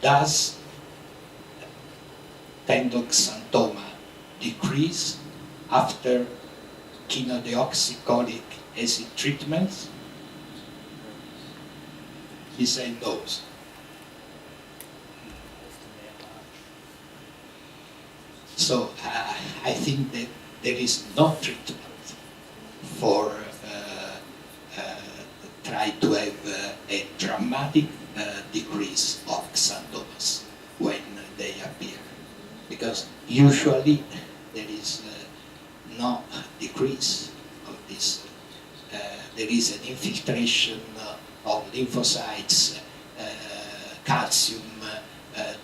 does tendoxanthoma decrease after chenodeoxycholic acid treatments? He said no. So I think that there is no treatment for try to have a dramatic decrease of xanthomas when they appear, because usually there is no decrease of this. There is an infiltration of lymphocytes, calcium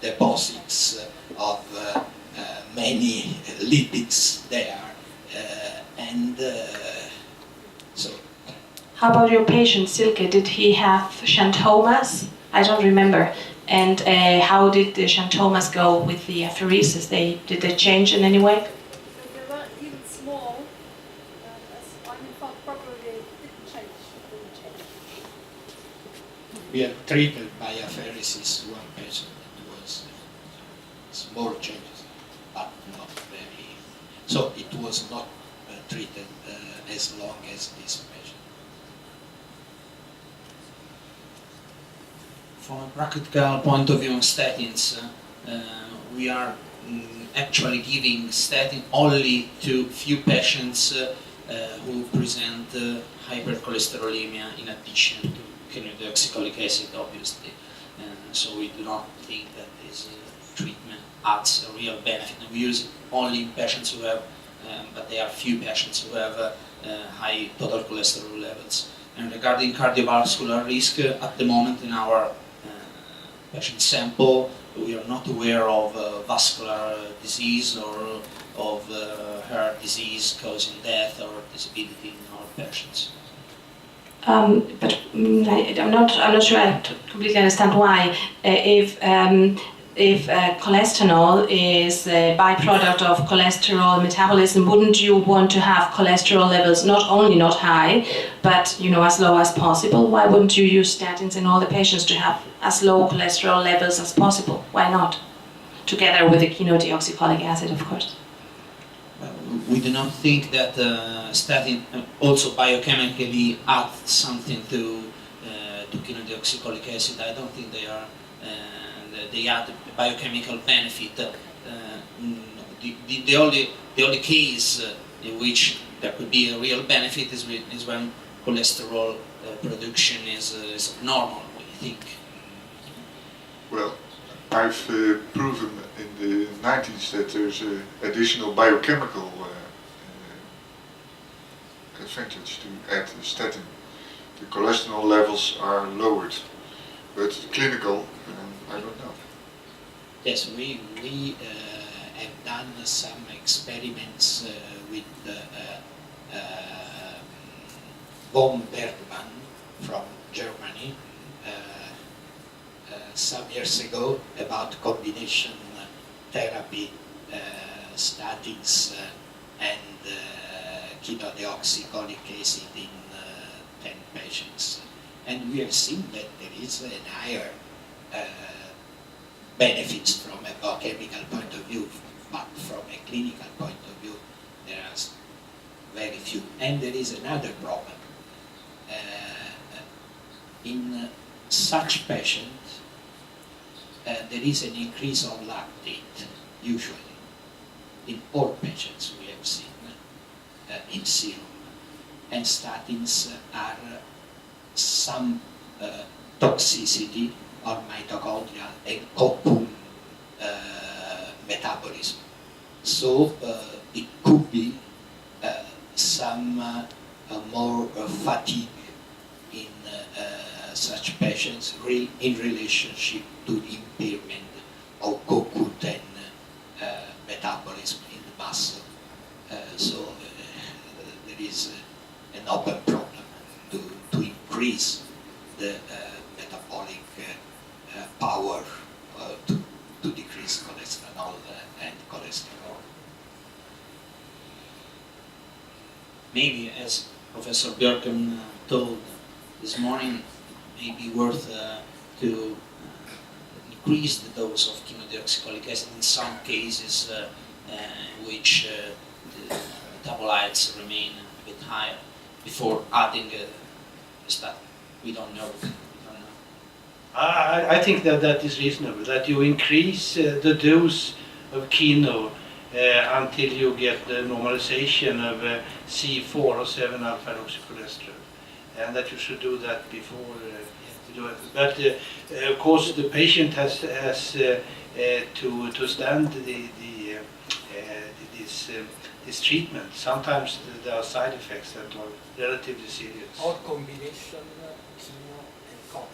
deposits of many lipids there, and so. How about your patient Silke? Did he have xanthomas? I don't remember. And how did the xanthomas go with the apheresis? Did they change in any way? They were even small, as I thought properly, didn't change. We have treated by apheresis one patient that was small changes, but not very. So it was not treated as long as this patient. From a practical point of view on statins, we are actually giving statin only to few patients who present hypercholesterolemia in addition to chenodeoxycholic acid, obviously. So we do not think that this treatment adds a real benefit. And we use it only in patients who have, but there are few patients who have high total cholesterol levels. And regarding cardiovascular risk, at the moment in our patient sample, we are not aware of vascular disease or of heart disease causing death or disability in our patients. But I'm not sure I completely understand why. If cholesterol is a byproduct of cholesterol metabolism, wouldn't you want to have cholesterol levels not only not high, but as low as possible? Why wouldn't you use statins in all the patients to have as low cholesterol levels as possible? Why not? Together with the chenodeoxycholic acid, of course. We do not think that statin also biochemically add something to chenodeoxycholic acid. I don't think they are. They add biochemical benefit. The only case in which there could be a real benefit is when cholesterol production is normal, we think. Well, I've proven in the 90s that there's additional biochemical advantage to add statin. The cholesterol levels are lowered, but clinical, I don't know. Yes, we have done some experiments with von Bergmann from Germany some years ago about combination therapy, statins and chenodeoxycholic acid in 10 patients. And we have seen that there is a higher benefits from a biochemical point of view, but from a clinical point of view, there are very few. And there is another problem. In such patients, there is an increase of lactate, usually. In all patients we have seen in serum. And statins are some toxicity on mitochondrial and cocoon metabolism. So it could be some more fatigue in such patients in relationship to the impairment of CoQ10 metabolism in the muscle. So there is an open problem to increase the metabolic power to decrease cholesterol and cholesterol. Maybe, as Professor Björken told this morning, it may be worth to increase the dose of chenodeoxycholic acid in some cases in which the metabolites remain a bit higher before adding a statin. We don't know. I think that is reasonable, that you increase the dose of chemo until you get the normalization of C4 or 7-alpha-hydroxycholesterol, and that you should do that before you do it. But of course, the patient has to stand this treatment. Sometimes there are side effects that are relatively serious. Or combination chemo and colic.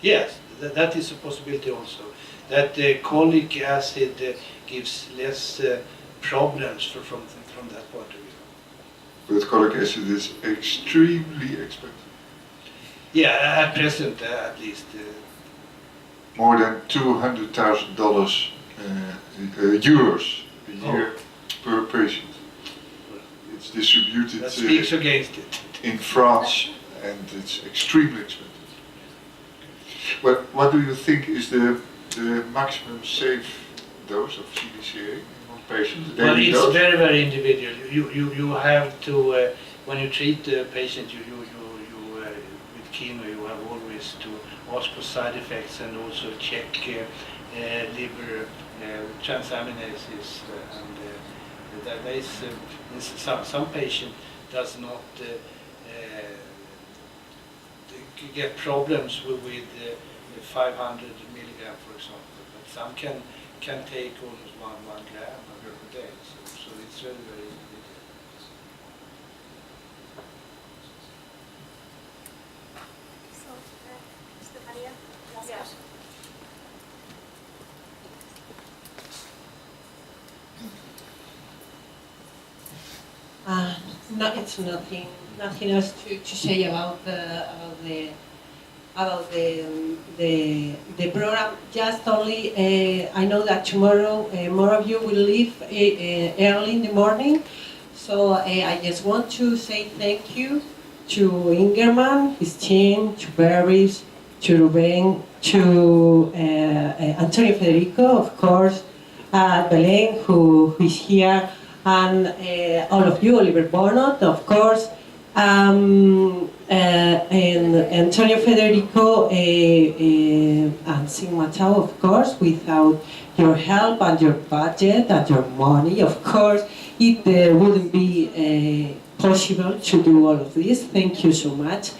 Yes, that is a possibility also. That cholic acid gives less problems from that point of view. But colic acid is extremely expensive. Yeah, at present at least. More than $200,000 euros a year per patient. It's distributed That speaks against it. in France, and it's extremely expensive. What do you think is the maximum safe dose of CDCA on patients? Well, Daily it's dose? very, very individual. You have to, when you treat the patient, with chemo, you have always to ask for side effects and also check liver transaminases. And there is some patient does not get problems with 500 milligram, for example, but some can take almost one gram per day. So it's very, very individual. So, Mr. Maria, last Yeah. question. No, it's nothing else to say about the program. Just only, I know that tomorrow more of you will leave early in the morning, so I just want to say thank you to Ingerman, his team, to Beris, to Ruben, to Antonio Federico, of course, Belen, who is here, and all of you, Oliver Bonot, of course, and Antonio Federico and Sigma Tau, of course. Without your help and your budget and your money, of course, it wouldn't be possible to do all of this. Thank you so much.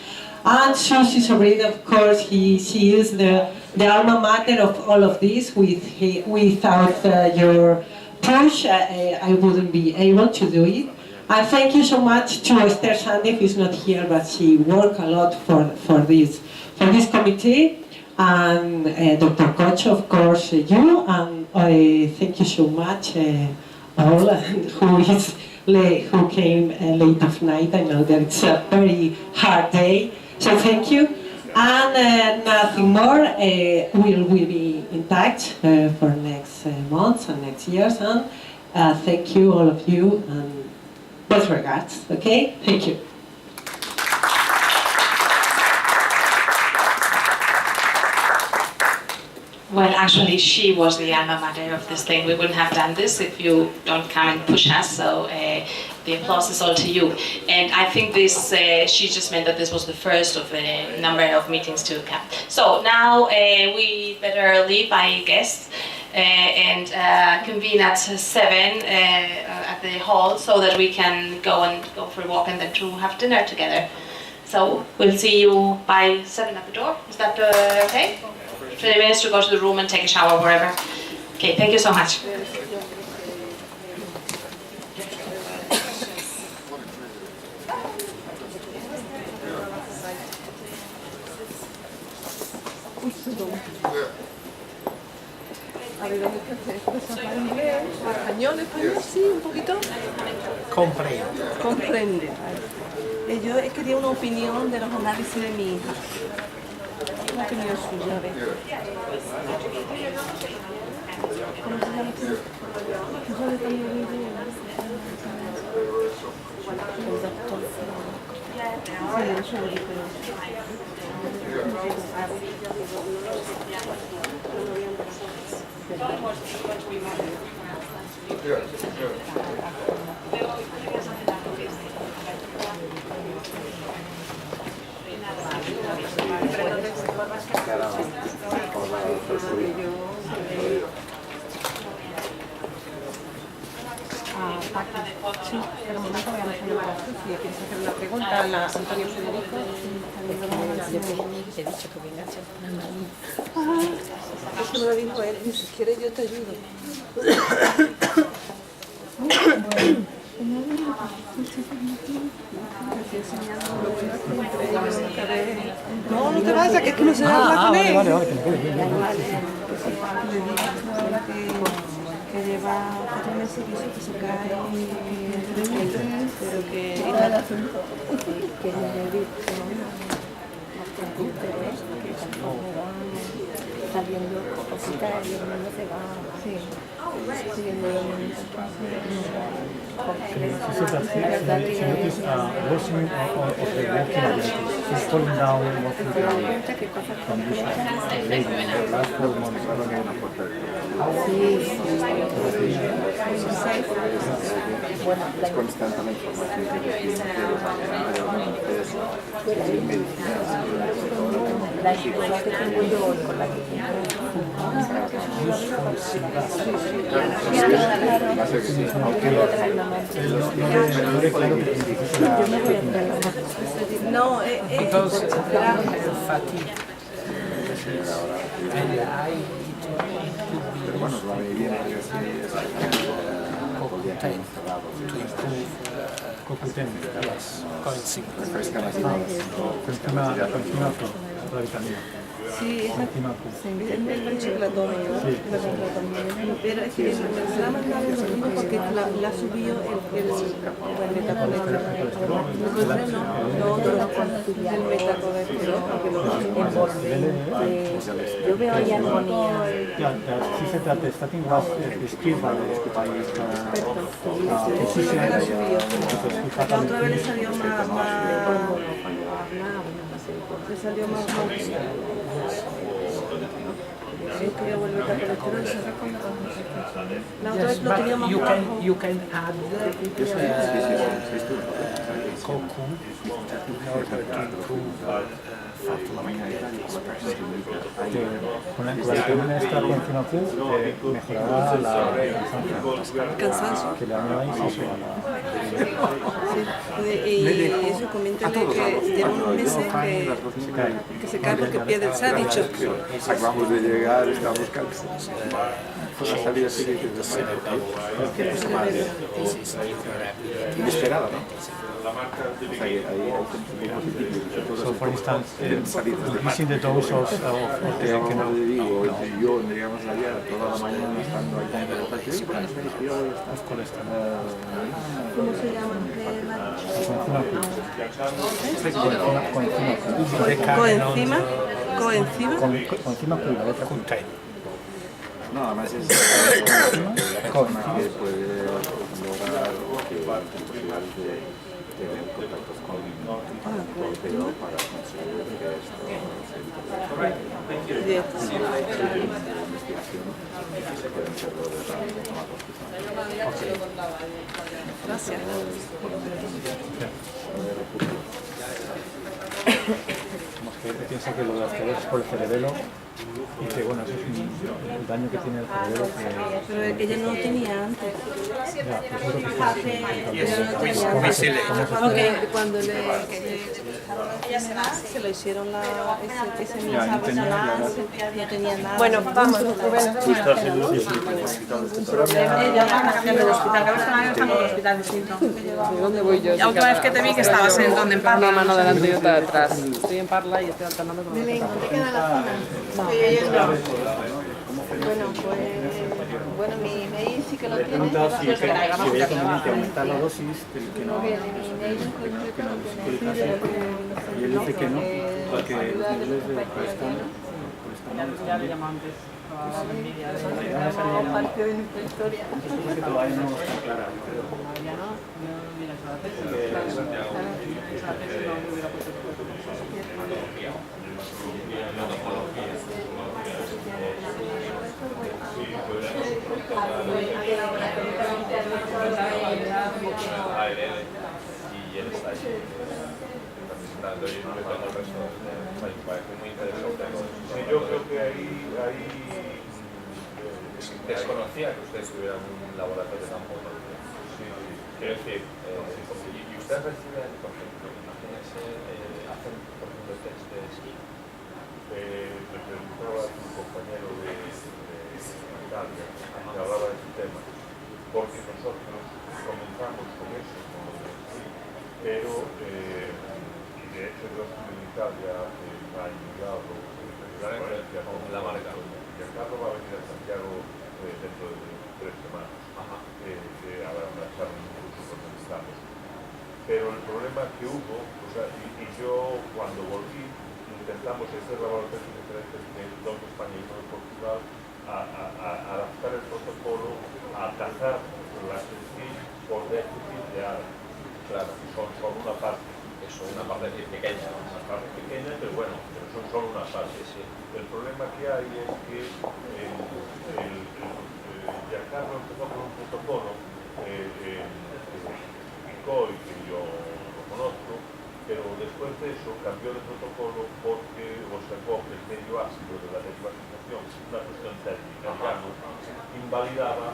And Susie Sobreda, of course, she is the alma mater of all of this. Without your push, I wouldn't be able to do it. And thank you so much to Esther Sandy, who's not here, but she worked a lot for this committee. And Dr. Koch, of course, you. And thank you so much, all, who came late of night. I know that it's a very hard day, so thank you. And nothing more. We'll be in touch for next months and next years. And thank you, all of you, and best regards. Okay? Thank you. Well, actually, she was the alma mater of this thing. We wouldn't have done this if you don't come and push us. So the applause is all to you. And I think this, she just meant that this was the first of a number of meetings to come. So now we better leave, I guess, and convene at 7 at the hall so that we can go for a walk and then to have dinner together. So we'll see you by 7 at the door. Is that okay? 20 minutes to go to the room and take a shower wherever. Okay, thank you so much. A ver, ¿dónde está esto? ¿Español? ¿Español? Sí, un poquito. Comprendo. Comprende. Yo quería una opinión de los análisis de mi hija. Una opinión suya, a ver. ¿Cómo se llama esto? ¿Tú sabes cuándo lo vi? El doctor. Sí, eso lo dije. Sí, pero un momento vamos a llamar a Sofía. ¿Quieres hacer una pregunta a Antonio Federico? He dicho que venga. Es que me lo dijo él, ni siquiera yo te ayudo. No, no te vayas, que es que no se habla con él. Vale. Que lleva 4 meses y eso, que se cae, pero que le dice bastante interés, que conforme van saliendo cositas y el mundo se va siguiendo los niños. Worsening of the working ability, he's falling down working conditions in the last 4 months. Bueno, Es constante la información que reciben la escuela que tengo yo hoy con la que no, Because fatigue. And I pero bueno, la vivienda es CoQ10 las coenzimas. refrescan las imágenes. Coenzima Q, la vitamina. sí, Coenzima Q. se entiende el hecho que la tome yo, pero es que me la mandado lo mismo porque la subió el metacolesterol. No, el metacolesterol, porque lo yo veo ahí armonía. Yeah, she said that the statin was prescribed by La otra vez le salió más le salió más es que vuelve a colesterol y se recomienda. La otra vez lo tenía más bajo. you can add CoQ in order to improve fat con la vitamina esta coenzima Q mejorará la Cansancio. que le añadáis eso Y eso coméntale que lleva unos meses que se cae porque pierde, se ha dicho. Acabamos de llegar, estamos cansados. Fue una salida así que inesperada, ¿no? O sea, ahí hay so for instance increasing the dose of the que no le digo, yo digamos allá toda la mañana estando ahí con el ¿Cómo se llama? Coenzima. Coenzima Q, la letra Q. No, además es una que puede lograr posibilidades de tener contactos con el pero para conseguir que esto se investigación se pueden hacerlo de la Gracias. Que piensa que lo de las es por el cerebelo y que bueno, eso es el daño que tiene el cerebelo Pero ella no lo tenía antes. Cuando le se lo hicieron ese mismo no tenía nada. Bueno, vamos, Rubén. Ella está cambiando de hospital, que ahora estamos en un hospital distinto. ¿De dónde voy yo? La última vez que te vi que estabas en donde en Parla. Una mano delante y otra detrás. Estoy en Parla y estoy alternando con ¿Dónde queda la zona? Bueno, mi mail sí que lo tiene. si veía conveniente aumentar la dosis del que no Mi mail en concreto no tiene. y él dice que no porque los niveles de colesterol Ya le llamo antes. Parte de nuestra historia. que todavía no está clara. Ya no, mira, se va a hacer. No hubiera puesto Sí, pues ALL y él está ahí representando y representando al resto del país. Me parece muy interesante. Sí, yo creo que ahí desconocía que ustedes tuvieran un laboratorio tan potente. Sí. Quiero decir, y ustedes reciben, por ejemplo, imagínense, hacen, por ejemplo, test de esquí. Me preguntaba a tu compañero de Italia, que hablaba de este tema, porque nosotros comenzamos con eso, con el esquí, pero, y de hecho yo estuve en Italia hace un año y algo, con la marca. Giancarlo va a venir a Santiago dentro de 3 semanas a lanzar un curso profesional. Pero el problema que hubo, o sea, y yo cuando volví, intentamos hacer laboratorios diferentes de dos de España y uno de Portugal, a adaptar el protocolo a cazar las esquí por déficit de área. Claro, son una parte. Eso, una parte pequeña. Una parte pequeña, pero bueno, pero son solo una parte. Sí. El problema que hay es que Giancarlo empezó con un protocolo y que yo lo conozco, pero después de eso cambió de protocolo porque observó que el medio ácido de la derivatización, una cuestión técnica, digamos, invalidaba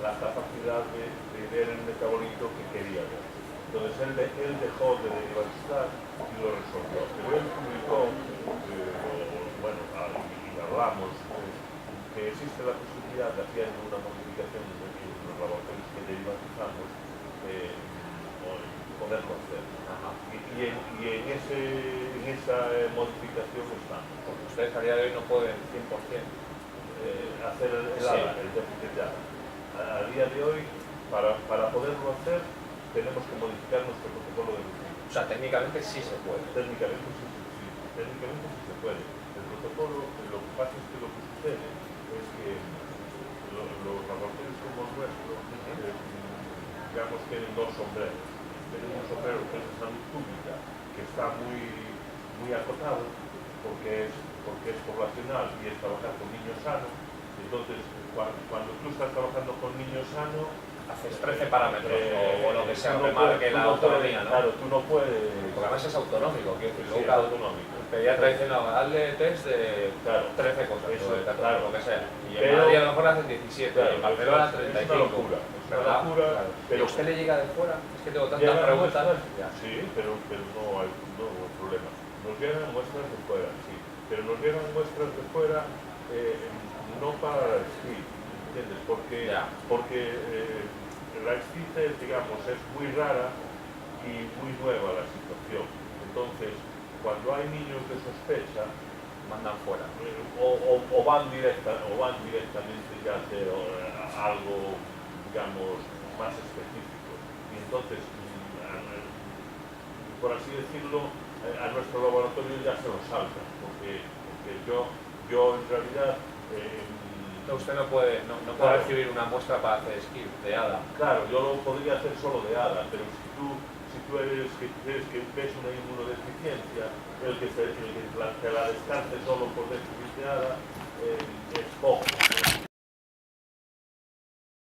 la capacidad de ver el metabolito que quería ver. Entonces él dejó de derivatizar y lo resolvió. Pero él publicó, y hablamos, que existe la posibilidad de hacer una modificación en los laboratorios que derivatizamos, poderlo hacer. Y en esa modificación estamos. Porque ustedes a día de hoy no pueden 100% hacer el déficit de ADA. A día de hoy, para poderlo hacer, tenemos que modificar nuestro protocolo de rutina. O sea, técnicamente sí se puede. Técnicamente sí se puede. El protocolo, lo que pasa es que lo que sucede es que los laboratorios como el nuestro, digamos, tienen dos sombreros. Tienen un sombrero que es de salud pública, que está muy acotado, porque es poblacional y es trabajar con niños sanos. Entonces, cuando tú estás trabajando con niños sanos, haces 13 parámetros o lo que sea, que marque la autonomía, ¿no? Claro, tú no puedes... Porque además es autonómico, quiero decir, Sí, luego autonómico. el pediatra dice, no, hazle test de 13 cosas, eso, o de 14, claro. lo que sea. Y en Pero, Madrid a lo mejor hacen 17, claro, en Barcelona es 35. una locura, ¿Verdad? claro. Pero usted le llega de fuera, es que tengo tantas Llegan preguntas. muestras, sí, pero no hay problema. Nos llegan muestras de fuera, sí, pero nos llegan muestras de fuera no para el esquí, ¿entiendes? Porque la esquite, digamos, es muy rara y muy nueva la situación. Entonces, cuando hay niños de sospecha, mandan fuera. O van directamente ya a hacer algo, digamos, más específico. Y entonces, por así decirlo, a nuestro laboratorio ya se lo salta, porque yo en realidad... usted no puede recibir una muestra para hacer esquí de ADA. Claro, yo lo podría hacer solo de ADA, pero si tú eres que crees que ves una inmunodeficiencia, el que te la descarte solo por déficit de ADA es poco.